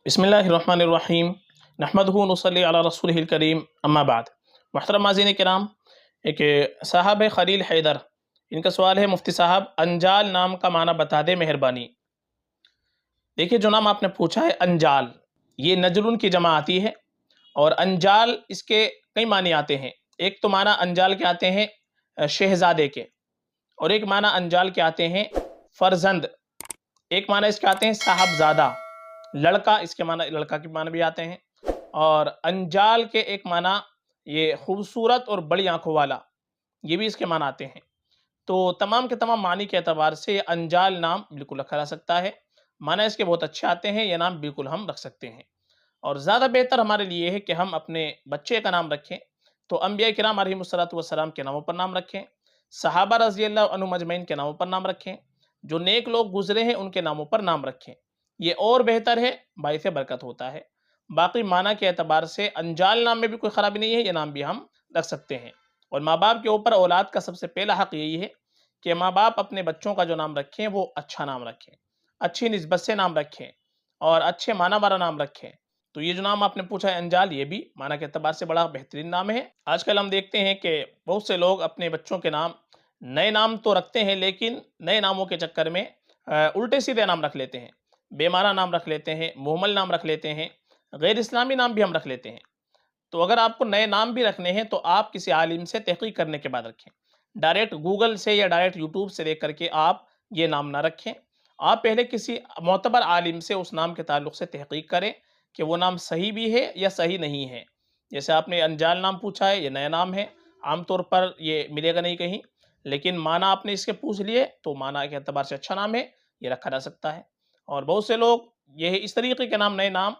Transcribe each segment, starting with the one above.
بسم اللہ الرحمن الرحیم نحمدہ نصلی علی رسولہ الکریم اما بعد۔ محترم ناظرین کرام، ایک صاحب خلیل حیدر، ان کا سوال ہے مفتی صاحب انجال نام کا معنی بتا دے مہربانی۔ دیکھیے جو نام آپ نے پوچھا ہے انجال، یہ نجلن کی جمع آتی ہے، اور انجال اس کے کئی معنی آتے ہیں۔ ایک تو معنی انجال کے آتے ہیں شہزادے کے، اور ایک معنی انجال کے آتے ہیں فرزند، ایک معنی اس کے آتے ہیں صاحبزادہ لڑکا، اس کے معنی لڑکا کے معنی بھی آتے ہیں، اور انجال کے ایک معنی یہ خوبصورت اور بڑی آنکھوں والا، یہ بھی اس کے معنی آتے ہیں۔ تو تمام کے تمام معنی کے اعتبار سے یہ انجال نام بالکل رکھا جا سکتا ہے، معنی اس کے بہت اچھے آتے ہیں، یہ نام بالکل ہم رکھ سکتے ہیں۔ اور زیادہ بہتر ہمارے لیے ہے کہ ہم اپنے بچے کا نام رکھیں تو انبیاء کرام علیہم السلام کے ناموں پر نام رکھیں، صحابہ رضی اللہ عنہم اجمعین کے ناموں پر نام رکھیں، جو نیک لوگ گزرے ہیں ان کے ناموں پر نام رکھیں، یہ اور بہتر ہے، باعث برکت ہوتا ہے۔ باقی معنی کے اعتبار سے انجال نام میں بھی کوئی خرابی نہیں ہے، یہ نام بھی ہم رکھ سکتے ہیں۔ اور ماں باپ کے اوپر اولاد کا سب سے پہلا حق یہی ہے کہ ماں باپ اپنے بچوں کا جو نام رکھیں وہ اچھا نام رکھیں، اچھی نسبت سے نام رکھیں، اور اچھے معنی والا نام رکھیں۔ تو یہ جو نام آپ نے پوچھا ہے انجال، یہ بھی معنی کے اعتبار سے بڑا بہترین نام ہے۔ آج کل ہم دیکھتے ہیں کہ بہت سے لوگ اپنے بچوں کے نام، نئے نام تو رکھتے ہیں لیکن نئے ناموں کے چکر میں الٹے سیدھے نام رکھ لیتے ہیں، بے معنی نام رکھ لیتے ہیں، مہمل نام رکھ لیتے ہیں، غیر اسلامی نام بھی ہم رکھ لیتے ہیں۔ تو اگر آپ کو نئے نام بھی رکھنے ہیں تو آپ کسی عالم سے تحقیق کرنے کے بعد رکھیں، ڈائریکٹ گوگل سے یا ڈائریکٹ یوٹیوب سے دیکھ کر کے آپ یہ نام نہ رکھیں۔ آپ پہلے کسی معتبر عالم سے اس نام کے تعلق سے تحقیق کریں کہ وہ نام صحیح بھی ہے یا صحیح نہیں ہے۔ جیسے آپ نے انجال نام پوچھا ہے، یہ نیا نام ہے، عام طور پر یہ ملے گا نہیں کہیں، لیکن معنی آپ نے اس کے پوچھ لیے تو معنی کے اعتبار سے اچھا نام ہے، یہ رکھا جا سکتا ہے۔ اور بہت سے لوگ یہ اس طریقے کے نام، نئے نام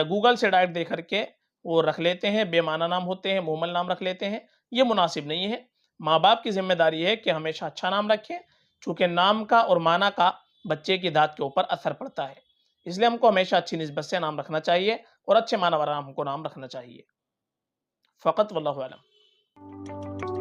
گوگل سے ڈائریکٹ دیکھ کر کے وہ رکھ لیتے ہیں، بے معنی نام ہوتے ہیں، مہمل نام رکھ لیتے ہیں، یہ مناسب نہیں ہے۔ ماں باپ کی ذمہ داری ہے کہ ہمیشہ اچھا نام رکھیں، چونکہ نام کا اور معنی کا بچے کی ذات کے اوپر اثر پڑتا ہے، اس لیے ہم کو ہمیشہ اچھی نسبت سے نام رکھنا چاہیے اور اچھے معنی والا ہم کو نام رکھنا چاہیے۔ فقط واللہ اعلم۔